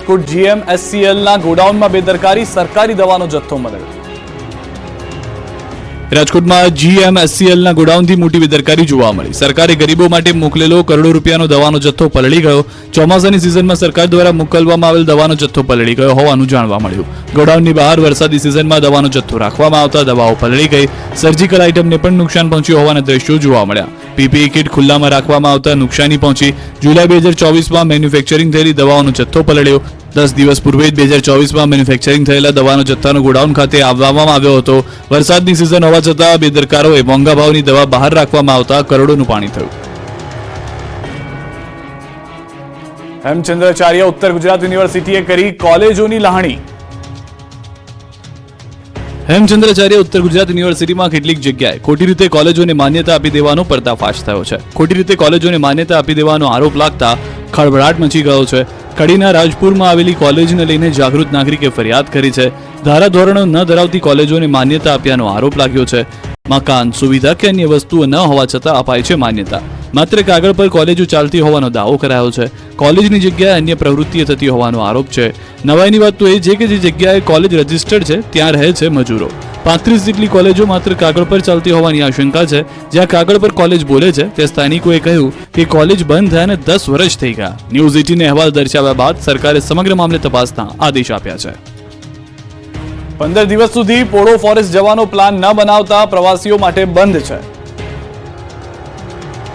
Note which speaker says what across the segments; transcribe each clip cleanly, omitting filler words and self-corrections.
Speaker 1: રાજકોટ GMSCLના ગોડાઉનમાં બેદરકારી, સરકારી દવાનો જથ્થો મળ્યો। રાજકોટમાં GMSCLના ગોડાઉનથી મોટી બેદરકારી જોવા મળી। સરકારે ગરીબો માટે મોકલેલો કરોડો રૂપિયાનો દવાનો જથ્થો પલળી ગયો। ચોમાસાની સિઝનમાં સરકાર દ્વારા મોકલવામાં આવેલ દવાનો જથ્થો પલળી ગયો હોવાનું જાણવા મળ્યું। ગોડાઉનની બહાર વરસાદી સિઝનમાં દવાનો જથ્થો રાખવામાં આવતા દવાઓ પલળી ગઈ। સર્જિકલ આઇટમને પણ નુકસાન પહોંચ્યું હોવાના દ્રશ્યો જોવા મળ્યા। PPE કિટ ખુલ્લામાં રાખવામાં આવતા નુકસાની પહોંચી। જુલાઈ 2024માં મેન્યુફેક્ચરિંગ થયેલી દવાઓનો જથ્થો પલળ્યો। 10 દિવસ પૂર્વે 2024માં મેન્યુફેક્ચરિંગ થયેલા દવાનો જથ્થાનો ગોડાઉન ખાતે આવવામાં આવ્યો હતો। વરસાદની સિઝન હોવા છતાં બેદરકારોએ મોંઘા ભાવની દવા બહાર રાખવામાં આવતા કરોડોનું પાણી થયું। હેમચંદ્રાચાર્ય ઉત્તર ગુજરાત યુનિવર્સિટીએ કરી કોલેજોની લાહણી। હેમચંદ્રાચાર્ય ઉત્તર ગુજરાત યુનિવર્સિટીમાં કેટલીક જગ્યાએ ખોટી રીતે કોલેજોને માન્યતા આપી દેવાનો પર્દાફાશ થયો છે। ખોટી રીતે કોલેજોને માન્યતા આપી દેવાનો આરોપ લાગતા ખળભળાટ મચી ગયો છે। કડીના રાજપુરમાં આવેલી કોલેજને લઈને જાગૃત નાગરિકે ફરિયાદ કરી છે। ધારાધોરણો ન ધરાવતી કોલેજોને માન્યતા આપ્યાનો આરોપ લાગ્યો છે। મકાન, સુવિધા કે અન્ય વસ્તુઓ ન હોવા છતાં અપાય છે માન્યતા। માત્ર કાગળ પર કોલેજો ચાલતી હોવાનો દાવો કરાયો છે। કોલેજની જગ્યાએ અન્ય પ્રવૃત્તિઓ થતી હોવાનો આરોપ છે। નવાઈની વાત તો એ છે કે જે જગ્યાએ કોલેજ રજીસ્ટર્ડ છે ત્યાં રહે છે મજૂરો। 35 જેટલી કોલેજો માત્ર કાગળ પર ચાલતી હોવાની આશંકા છે। જ્યાં કાગળ પર કોલેજ બોલે છે તે સ્થાનિકોએ કહ્યું કે કોલેજ બંધ થયાને 10 વર્ષ થઈ ગયા। ન્યૂઝ 18ને અહેવાલ દર્શાવ્યા બાદ સરકારે સમગ્ર મામલે તપાસના આદેશ આપ્યા છે। 15 દિવસ સુધી પોળો ફોરેસ્ટ જવાનો પ્લાન ન બનાવતા પ્રવાસીઓ માટે બંધ છે।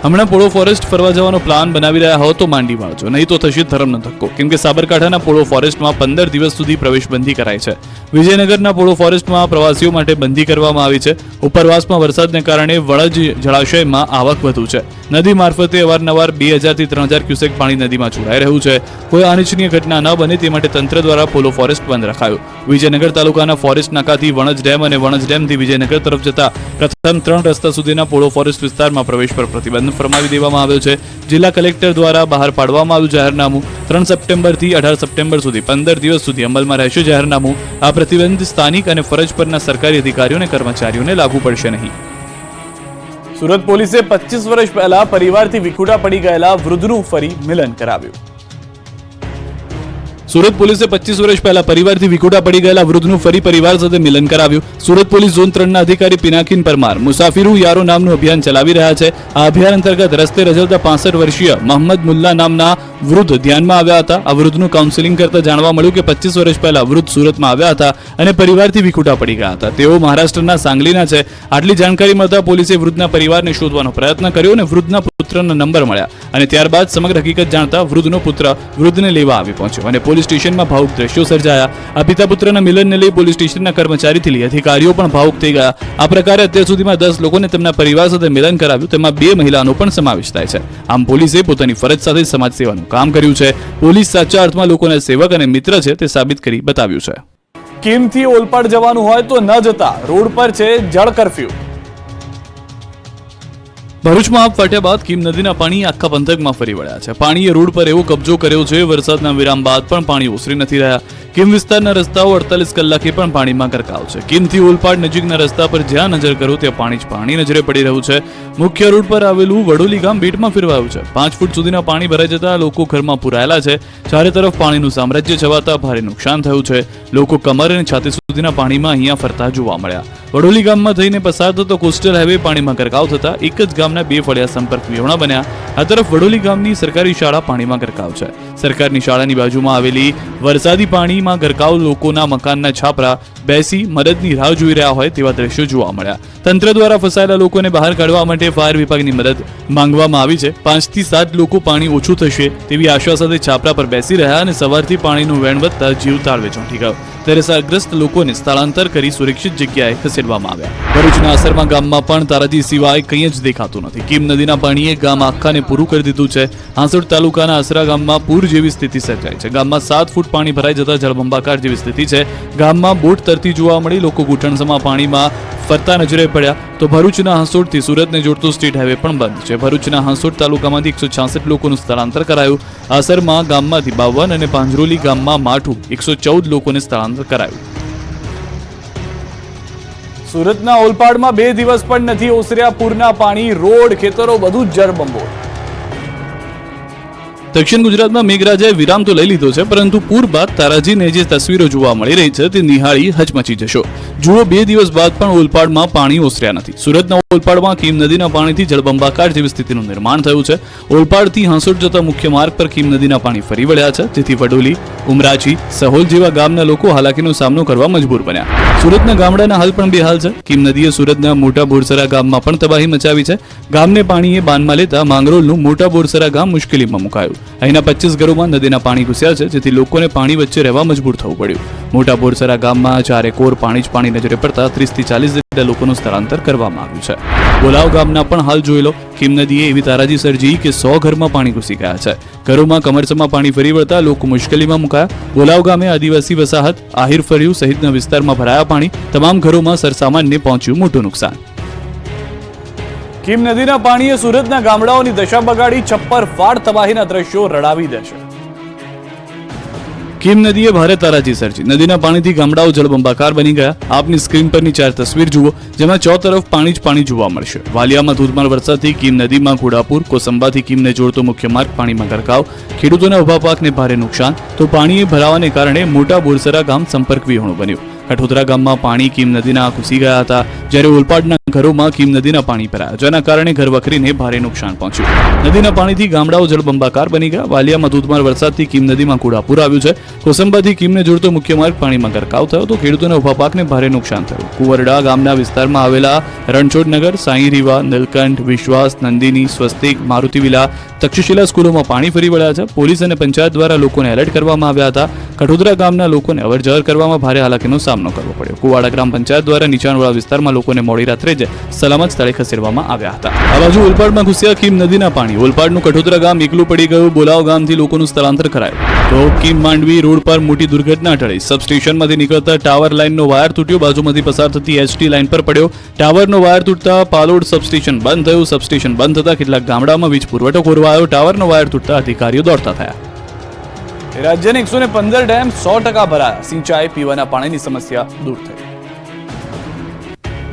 Speaker 1: હમણાં પોળો ફોરેસ્ટ ફરવા જવાનો પ્લાન બનાવી રહ્યા હો તો માંડી વાળજો, નહીં તો થશે ધર્મનો ધક્કો। કેમ કે સાબરકાંઠાના પોળો ફોરેસ્ટમાં 15 દિવસ સુધી પ્રવેશબંધી કરાઈ છે। વિજયનગરના પોળો ફોરેસ્ટમાં પ્રવાસીઓ માટે બંધી કરવામાં આવી છે। ઉપરવાસમાં વરસાદને કારણે વળજ જળાશયમાં આવક વધુ છે। નદી મારફતે અવારનવાર 2000 થી 3000 ક્યુસેક પાણી નદીમાં છોડાઈ રહ્યું છે। કોઈ અનિચ્છનીય ઘટના ન બને તે માટે તંત્ર દ્વારા પોળો ફોરેસ્ટ બંધ રખાયો। વિજયનગર તાલુકાના ફોરેસ્ટ નાકાથી વણજ ડેમ અને વણજ ડેમથી વિજયનગર તરફ જતા પ્રથમ 3 રસ્તા સુધીના પોળો ફોરેસ્ટ વિસ્તારમાં પ્રવેશ પર પ્રતિબંધ ફરમાવી દેવામાં આવ્યો છે। જિલ્લા કલેક્ટર દ્વારા બહાર પાડવામાં આવ્યું જાહેરનામું 3 સપ્ટેમ્બરથી 18 સપ્ટેમ્બર સુધી 15 દિવસ સુધી અમલમાં રહેશે જાહેરનામું। આ પ્રતિબંધ સ્થાનિક અને ફરજ પરના સરકારી અધિકારીઓ અને કર્મચારીઓને લાગુ પડશે નહીં। સુરત પોલીસે 25 વર્ષ પહેલા પરિવારથી વિખૂટા પડી ગયેલા વૃદ્ધનું ફરી મિલન કરાવ્યું। સુરત પોલીસે 25 વર્ષ પહેલા પરિવારથી વિખૂટા પડી ગયેલા વૃદ્ધનું ફરી પરિવાર સાથે મિલન કરાવ્યું। સુરત પોલીસ ઝોન 3ના અધિકારી પિનાકીન પરમાર મુસાફિરું યારો નામનું અભિયાન ચલાવી રહ્યા છે। આ અભિયાન અંતર્ગત રસ્તે રજવતા 65 વર્ષીય મોહમ્મદ મુલ્લા નામના વૃદ્ધ ધ્યાનમાં આવ્યા હતા। આ વૃદ્ધનું કાઉન્સેલિંગ કરતા જાણવા મળ્યું કે 25 વર્ષ પહેલા વૃદ્ધ સુરતમાં આવ્યા હતા અને પરિવારથી વિખૂટા પડી ગયા હતા। તેઓ મહારાષ્ટ્રના સાંગલીના છે। આટલી જાણકારી મળતા પોલીસે વૃદ્ધના પરિવારને શોધવાનો પ્રયત્ન કર્યો અને વૃદ્ધના પુત્રના નંબર મળ્યા અને ત્યારબાદ સમગ્ર હકીકત જાણતા વૃદ્ધનો પુત્ર વૃદ્ધને લેવા આવી પહોંચ્યો અને પોલીસ સ્ટેશનમાં ભાવુક દ્રશ્યો સર્જાયા। આ પિતા પુત્રના મિલનને લઈ પોલીસ સ્ટેશનના કર્મચારીથી લઈ અધિકારીઓ પણ ભાવુક થઈ ગયા। આ પ્રકારે અત્યાર સુધીમાં 10 લોકોને તેમના પરિવાર સાથે મિલન કરાવ્યું, તેમાં 2 મહિલાનો પણ સમાવેશ થાય છે। આમ પોલીસે પોતાની ફરજ સાથે સમાજ સેવાનું કામ કર્યું છે। પોલીસ સાચા અર્થમાં લોકોના સેવક અને મિત્ર છે તે સાબિત કરી બતાવ્યું છે। કિમથી ઓલપાડ જવાનું હોય તો ન જતા, રોડ પર છે જળ કર્ફ્યુ। ભરૂચમાં આપ ફાટ્યા બાદ કીમ નદીના પાણી આખા પંથકમાં ફરી વળ્યા છે। પાણીએ રોડ પર એવો કબજો કર્યો છે, વરસાદના વિરામ બાદ પણ પાણી ઓસરી નથી રહ્યા। કીમ વિસ્તારના રસ્તાઓ 48 કલાકે પણ પાણીમાં ગરકાવ છે। કીમથી ઓલપાડ નજીકના રસ્તા પર જ્યાં નજર કરો ત્યાં પાણી જ પાણી નજરે પડી રહ્યું છે। મુખ્ય રોડ પર આવેલું વડોલી ગામ બેટમાં ફેરવાયું છે। 5 ફૂટ સુધીના પાણી ભરાઈ જતા લોકો ઘરમાં પુરાયેલા છે। ચારે તરફ પાણીનું સામ્રાજ્ય છવાતા ભારે નુકસાન થયું છે। લોકો કમર અને છાતી સુધીના પાણીમાં અહીંયા ફરતા જોવા મળ્યા। વડોલી ગામમાં થઈને પસાર થતો કોસ્ટલ હાઈવે પાણીમાં ગરકાવ થતા એક જ ગામના 2 ફળિયા સંપર્ક વિહોણા બન્યા। આ તરફ વડોલી ગામની સરકારી શાળા પાણીમાં ગરકાવ છે। સરકારની શાળાની બાજુમાં આવેલી વરસાદી પાણીમાં ગરકાવ લોકોના મકાનના છાપરા બેસી મદદની રાહ જોઈ રહ્યા હોય તેવા દ્રશ્યો જોવા મળ્યા। તંત્ર દ્વારા ફસાયેલા લોકોને બહાર કાઢવા માટે ફાયર વિભાગની મદદ માંગવામાં આવી છે। 5 થી 7 લોકો પાણી ઓછું થશે તેવી આશા સાથે છાપરા પર બેસી રહ્યા અને સવારથી પાણીનું વહેણ વધતા જીવ તાળવે ચોંટી ગયો। ત્યારે અસરગ્રસ્ત લોકોને સ્થળાંતર કરી સુરક્ષિત જગ્યાએ ખસેડવામાં આવ્યા। ભરૂચના આસરમા ગામમાં પણ તારાજી સિવાય કંઈ જ દેખાતું નથી। કીમ નદીના પાણીએ ગામ આખાને પૂરું કરી દીધું છે। હાંસોડ તાલુકાના આસરા ગામમાં પૂર જેવી સ્થિતિ સર્જાઈ છે। ગામમાં 7 ફૂટ પાણી ભરાઈ જતા જળબંબાકાર જેવી સ્થિતિ છે। ગામમાં બોટ તરતી જોવા મળી, લોકો ઘૂંટણસમા પાણીમાં ફરતા નજરે પડ્યા। તો ભરૂચના હાંસોડથી સુરતને જોડતો સ્ટેટ હાઈવે પણ બંધ છે। ભરૂચના હાંસોડ તાલુકામાંથી 166 લોકોનું સ્થળાંતર કરાયું। આસરમા ગામમાંથી 52 અને પાંજરોલી ગામમાં માઠું 114 લોકોને સ્થળાંતર કરાયું। સુરતના ઓલપાડમાં 2 દિવસ પણ નથી ઓસર્યા પૂરના પાણી, રોડ ખેતરો બધું જ જળબંબોળ। દક્ષિણ ગુજરાતમાં મેઘરાજાએ વિરામ તો લઈ લીધો છે, પરંતુ પૂર બાદ તારાજીને જે તસવીરો જોવા મળી રહી છે તે નિહાળી હચમચી જશો. જુઓ, 2 દિવસ બાદ પણ ઓલપાડમાં પાણી ઓસર્યા નથી. સુરતના ઓલપાડમાં કીમ નદીના પાણીથી જળબંબાકાર જેવી સ્થિતિનું નિર્માણ થયું છે. ઓલપાડથી હાંસોટ જતા મુખ્ય માર્ગ પર કીમ નદીના પાણી ફરી વળ્યા છે, જેથી વડોલી, ઉમરાચી, સહોલ જેવા ગામના લોકો હાલાકીનો સામનો કરવા મજબૂર બન્યા. સુરતના ગામડાના હાલ પણ બેહાલ છે. કીમ નદીએ સુરતના મોટા બોરસરા ગામમાં પણ તબાહી મચાવી છે. ગામને પાણીએ બાનમાં લેતા માંગરોળનું મોટા બોરસરા ગામ મુશ્કેલીમાં મુકાયું. અહીંના 25 ઘરોમાં નદીના પાણી ઘૂસ્યા છે, જેથી લોકોને પાણી વચ્ચે રહેવા મજબૂર થવું પડ્યું. મોટા બોરસરા ગામમાં ચારે કોર પાણી જ પાણી નજરે પડતા 30 થી 40 જેટલા લોકોનું સ્થળાંતર કરવામાં આવ્યું છે. બોલાવ ગામના પણ હાલ જોઈ લો. કીમ નદીએ એવી તારાજી સર્જી કે 100 ઘરમાં પાણી ઘૂસી ગયા છે. ઘરોમાં કમરસમાં પાણી ફરી વળતા લોકો મુશ્કેલીમાં મુકાયા. બોલાવ ગામે આદિવાસી વસાહત, આહિર ફર્યું સહિતના વિસ્તારમાં ભરાયા પાણી. તમામ ઘરોમાં સરસામાનને પહોંચ્યું મોટું નુકસાન. કીમ નદીના પાણીએ સુરતના ગામડાઓની દશા બગાડી. છપ્પર ફાડ તબાહીના દ્રશ્યો રડાવી દેશે. કીમ નદીએ ભારે તારાજી સર્જી. નદીના પાણીથી ગામડાઓ જળબંબાકાર બની ગયા. આપની સ્ક્રીન પરની 4 તસવીર જુઓ, જેમાં ચોતરફ પાણી જ પાણી જોવા મળશે. વાલિયામાં ધોધમાર વરસાદથી કીમ નદીમાં ઘોડાપુર, કોસંબાથી કીમને જોડતો મુખ્ય માર્ગ પાણીમાં ગરકાવ. ખેડૂતોના ઉભા પાકને ભારે નુકસાન. તો પાણીએ ભરાવાને કારણે મોટા બોરસરા ગામ સંપર્ક વિહોણું બન્યું. કઠોદરા ગામમાં પાણી કીમ નદીના ઘૂસી ગયા હતા, જ્યારે ઓલપાડના ઘરોમાં કીમ નદીના પાણી ભરાયા, જેના કારણે ઘરવખરીને ભારે નુકસાન પહોંચ્યું. નદીના પાણીથી ગામડાઓ જળબંબાકાર બની ગયા. વાલિયામાં ધોધમાર વરસાદથી કીમ નદીમાં ઘોડાપુર આવ્યું છે. કોસંબાથી કીમને જોડતો મુખ્ય માર્ગ પાણીમાં ગરકાવ થયો, તો ખેડૂતોના ઉભા પાકને ભારે નુકસાન થયું. કુંવરડા ગામના વિસ્તારમાં આવેલા રણછોડનગર, સાંઈરીવા, નીલકંઠ, વિશ્વાસ, નંદિની, સ્વસ્તિક, મારુતિ વિલા, તક્ષશિલા સ્કૂલોમાં પાણી ફરી વળ્યા છે. પોલીસ અને પંચાયત દ્વારા લોકોને એલર્ટ કરવામાં આવ્યા હતા. કઠોદરા ગામના લોકોને અવરજવર કરવામાં ભારે હાલાકીનો સામનો કરવો પડ્યો. કુવાડા ગ્રામ પંચાયત દ્વારા નીચાણવાળા વિસ્તારમાં લોકોને મોડી રાત્રે જ સલામત સ્થળે ખસેડવામાં આવ્યા હતા. આ બાજુ ઓલપાડમાં ઘૂસ્યા કીમ નદીના પાણી. ઓલપાડનું કઠોદરા ગામ એકલું પડી ગયું. બોલાવ ગામથી લોકોનું સ્થળાંતર કરાયું. તો કીમ માંડવી રોડ પર મોટી દુર્ઘટના ટળી. સબસ્ટેશનમાંથી નીકળતા ટાવર લાઇનનો વાયર તૂટ્યો. બાજુમાંથી પસાર થતી એસટી લાઇન પર પડ્યો. ટાવરનો વાયર તૂટતા પાલોડ સબસ્ટેશન બંધ થયું. સબસ્ટેશન બંધ થતા કેટલાક ગામડામાં વીજ પુરવઠો ખોરવાયો. ટાવરનો વાયર તૂટતા અધિકારીઓ દોડતા થયા. રાજ્યના 115 ડેમ 100% ભરાયા. સિંચાઈ, પીવાના પાણીની સમસ્યા દૂર થઈ.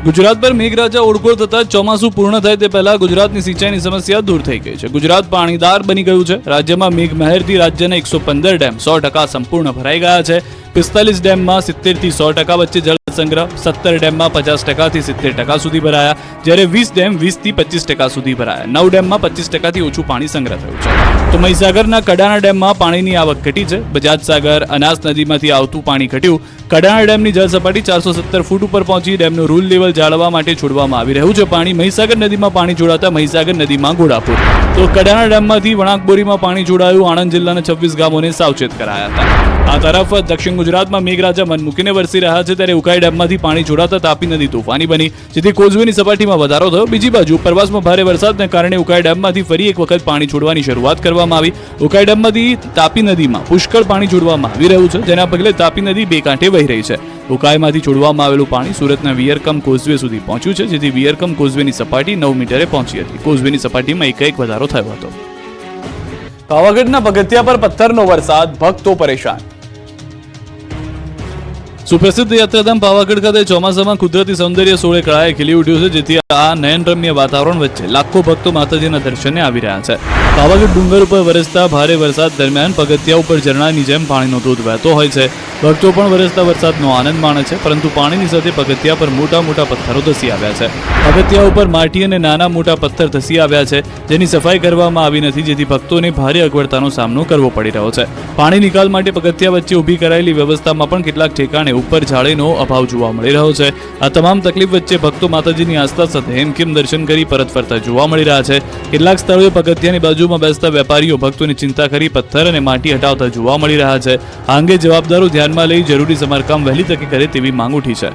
Speaker 1: ગુજરાત પર મેઘરાજા ઓળઘોળ થતા ચોમાસું પૂર્ણ થાય તે પહેલા ગુજરાતની સિંચાઈની સમસ્યા દૂર થઈ ગઈ છે. ગુજરાત પાણીદાર બની ગયું છે. રાજ્યમાં મેઘમહેરથી રાજ્યના 115 ડેમ 100% સંપૂર્ણ ભરાઈ ગયા છે. 45 ડેમમાં 70 થી 100% વચ્ચે જળ સંગ્રહ, 17 ડેમમાં 50% થી 70% સુધી ભરાયા, જ્યારે 20 ડેમ 20 થી 25% સુધી ભરાયા. 9 ડેમમાં 25% થી ઓછું પાણી સંગ્રહ થયું છે. તો મહીસાગરના કડાણા ડેમમાં પાણીની આવક ઘટી છે. બજાજ સાગર, અનાસ નદીમાંથી આવતું પાણી ઘટ્યું. કડાણા ડેમની જળ સપાટી 470 ફૂટ ઉપર પહોંચી. ડેમનું રૂલ લેવલ જાળવવા માટે છોડવામાં આવી રહ્યું છે પાણી. મહીસાગર નદીમાં પાણી જોડાતા મહીસાગર નદીમાં ઘોડાપુર. તો કડાણા ડેમમાંથી વણાકબોરીમાં પાણી જોડાયું. આણંદ જિલ્લાના 26 ગામોને સાવચેત કરાયા હતા. આ તરફ દક્ષિણ ગુજરાતમાં મેઘરાજા મન મૂકીને વરસી રહ્યા છે, ત્યારે ઉકાઈ ડેમમાંથી પાણી જોડાતા તાપી નદી તોફાની બની, જેથી કોઝવેની સપાટીમાં વધારો થયો. બીજી બાજુ ઉપરવાસમાં ભારે વરસાદને કારણે ઉકાઈ ડેમમાંથી ફરી એક વખત પાણી છોડવાની શરૂઆત કરવામાં આવી. ઉકાઈ ડેમમાંથી તાપી નદીમાં પુષ્કળ પાણી છોડવામાં આવી રહ્યું છે, જેના પગલે તાપી નદી બે કાંઠે વહી રહી છે. ઉકાઈમાંથી છોડવામાં આવેલું પાણી સુરતના વિયરકમ કોઝવે સુધી પહોંચ્યું છે, જેથી વિયરકમ કોઝવેની સપાટી 9 મીટરે પહોંચી હતી. કોઝવેની સપાટીમાં એક વધારો થયો હતો. પાવાગઢના પગથિયા પર પથ્થરનો વરસાદ, ભક્તો પરેશાન. સુપ્રસિદ્ધ યાત્રાધામ પાવાગઢ ખાતે ચોમાસામાં કુદરતી સૌંદર્ય સોળે કળાએ ખીલી ઉઠ્યું છે, જેથી આ નયનરમ્ય વાતાવરણ વચ્ચે લાખો ભક્તો માતાજીના દર્શને આવી રહ્યા છે. પાવાગઢ ડુંગર ઉપર વરસતા ભારે વરસાદ દરમિયાન પગથિયા ઉપર ઝરણાની જેમ પાણીનો ધોધ વહેતો હોય છે. ભક્તો પણ વરસતા વરસાદનો આનંદ માણે છે, પરંતુ પાણીની સાથે પગથિયા પર મોટા મોટા પથ્થરો ધસી આવ્યા છે. પગથિયા ઉપર માટી અને નાના મોટા પથ્થર ધસી આવ્યા છે, જેની સફાઈ કરવામાં આવી નથી, જેથી ભક્તોને ભારે અગવડતાનો સામનો કરવો પડી રહ્યો છે. પાણી નિકાલ માટે પગથિયા વચ્ચે ઊભી કરાયેલી વ્યવસ્થામાં પણ કેટલાક ઠેકાણે ઉપર જાળીનો અભાવ જોવા મળી રહ્યો છે. આ તમામ તકલીફ વચ્ચે ભક્તો માતાજીની આસ્થા સાથે હેમખેમ દર્શન કરી પરત ફરતા જોવા મળી રહ્યા છે. કેટલાક સ્થળોએ પગથિયાની બાજુમાં બેસતા વેપારીઓ ભક્તોની ચિંતા કરી પથ્થર અને માટી હટાવતા જોવા મળી રહ્યા છે. આ અંગે જવાબદારો ધ્યાનમાં લઈ જરૂરી સમારકામ વહેલી તકે કરે તેવી માંગ ઉઠી છે.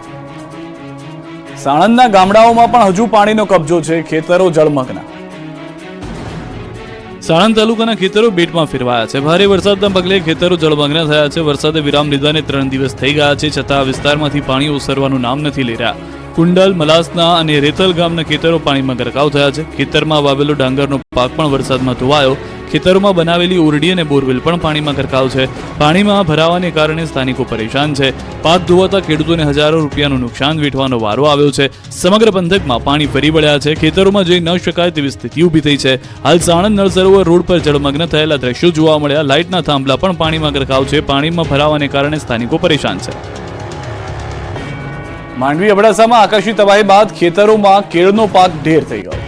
Speaker 1: સાણંદના ગામડાઓમાં પણ હજુ પાણીનો કબજો છે. ખેતરો જળમગ્ન. સાણંદ તાલુકાના ખેતરો બેટમાં ફેરવાયા છે. ભારે વરસાદના પગલે ખેતરો જળમગ્ન થયા છે. વરસાદે વિરામ લીધાને 3 દિવસ થઈ ગયા છે, છતાં આ વિસ્તારમાંથી પાણી ઓસરવાનું નામ નથી લઈ રહ્યા. કુંડલ, મલાસના અને રેતલ ગામના ખેતરો પાણીમાં ગરકાવ થયા છે. ખેતરમાં વાવેલો ડાંગરનો પાક પણ વરસાદમાં ધોવાયો. ખેતરોમાં બનાવેલી ઓરડી અને બોરવેલ પણ પાણીમાં ગરકાવ છે. પાણીમાં ભરાવાને કારણે સ્થાનિકો પરેશાન છે. પાક ધોવાતા ખેડૂતોને હજારો રૂપિયાનું નુકસાન વેઠવાનો વારો આવ્યો છે. સમગ્ર પંથકમાં પાણી ફરી વળ્યા છે. ખેતરોમાં જઈ ન શકાય તેવી સ્થિતિ ઊભી થઈ છે. હાલ સાણંદ નળ સરોવર રોડ પર જળમગ્ન થયેલા દ્રશ્યો જોવા મળ્યા. લાઇટના થાંભલા પણ પાણીમાં ગરકાવ છે. પાણીમાં ભરાવાને કારણે સ્થાનિકો પરેશાન છે. માંડવી અબડાસામાં આકાશી તબાહી બાદ ખેતરોમાં કેળનો પાક ઢેર થઈ ગયો.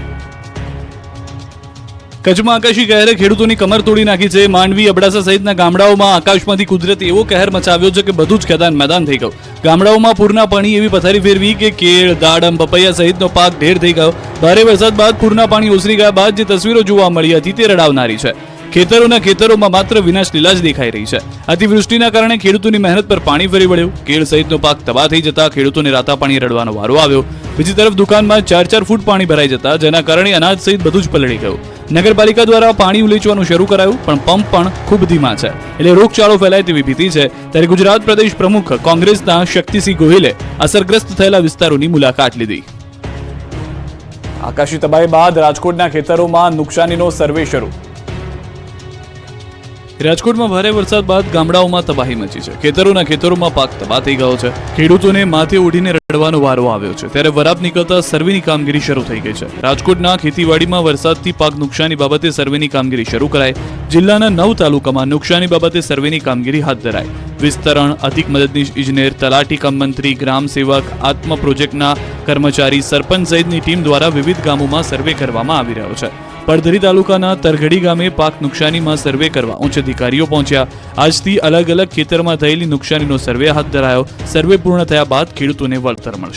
Speaker 1: કચ્છમાં આકાશી કહેરે ખેડૂતોની કમર તોડી નાખી છે. માંડવી, અબડાસા સહિતના ગામડાઓમાં આકાશમાંથી કુદરતે એવો કહેર મચાવ્યો છે કે બધું જ ખેદાન મેદાન થઈ ગયું. ગામડાઓમાં પૂરના પાણી એવી પથારી ફેરવી કે કેળ, દાડમ, પપૈયા સહિતનો પાક ઢેર થઈ ગયો. ભારે વરસાદ બાદ પૂરના પાણી ઓસરી ગયા બાદ જે તસવીરો જોવા મળી હતી તે રડાવનારી છે. ખેતરોમાં માત્ર વિનાશ લીલા જ દેખાઈ રહી છે. અતિવૃષ્ટિના કારણે ખેડૂતોની મહેનત પર પાણી ફરી વળ્યું. કેળ સહિતનો પાક તબાહ થઈ જતા ખેડૂતોને રાતા પાણી રડવાનો વારો આવ્યો. બીજી તરફ દુકાનમાં 4-4 ફૂટ પાણી ભરાઈ જતા જેના કારણે અનાજ સહિત બધું જ પલળી ગયું. નગરપાલિકા દ્વારા પાણી ઉલેચવાનું શરૂ કરાયું પણ પંપ પણ ખૂબ ધીમા છે, એટલે રોગચાળો ફેલાય તેવી ભીતિ છે. ત્યારે ગુજરાત પ્રદેશ પ્રમુખ કોંગ્રેસના શક્તિસિંહ ગોહિલે અસરગ્રસ્ત થયેલા વિસ્તારોની મુલાકાત લીધી. આકાશી તબાહી બાદ રાજકોટના ખેતરોમાં નુકસાનીનો સર્વે શરૂ. રાજકોટમાં ભારે વરસાદ બાદ ગામડાઓમાં તબાહી મચી છે. ખેતરોમાં પાક તબાહ થઈ ગયો છે. ખેડૂતોને માથે ઓઢીને રડવાનો વારો આવ્યો છે. ત્યારે વરાપ નીકળતા સર્વેની કામગીરી શરૂ થઈ ગઈ છે. રાજકોટના ખેતીવાડીમાં વરસાદથી પાક નુકસાની બાબતે સર્વેની કામગીરી શરૂ કરાઈ. જિલ્લાના 9 તાલુકામાં નુકસાની બાબતે સર્વેની કામગીરી હાથ ધરાઈ. વિસ્તરણ, અધિક મદદનીશ ઇજનેર, તલાટી કમ મંત્રી, ગ્રામ સેવક, આત્મ પ્રોજેક્ટના કર્મચારી, સરપંચ સહિતની ટીમ દ્વારા વિવિધ ગામોમાં સર્વે કરવામાં આવી રહ્યો છે. પડધરી તાલુકાના તરઘડી ગામે પાક નુકસાનીમાં સર્વે કરવા ઉચ્ચ અધિકારીઓ પહોંચ્યા. આજથી અલગ અલગ ખેતરમાં થયેલી નુકસાનીનો સર્વે હાથ ધરાયો. સર્વે પૂર્ણ થયા બાદ ખેડૂતોને વળતર મળશે.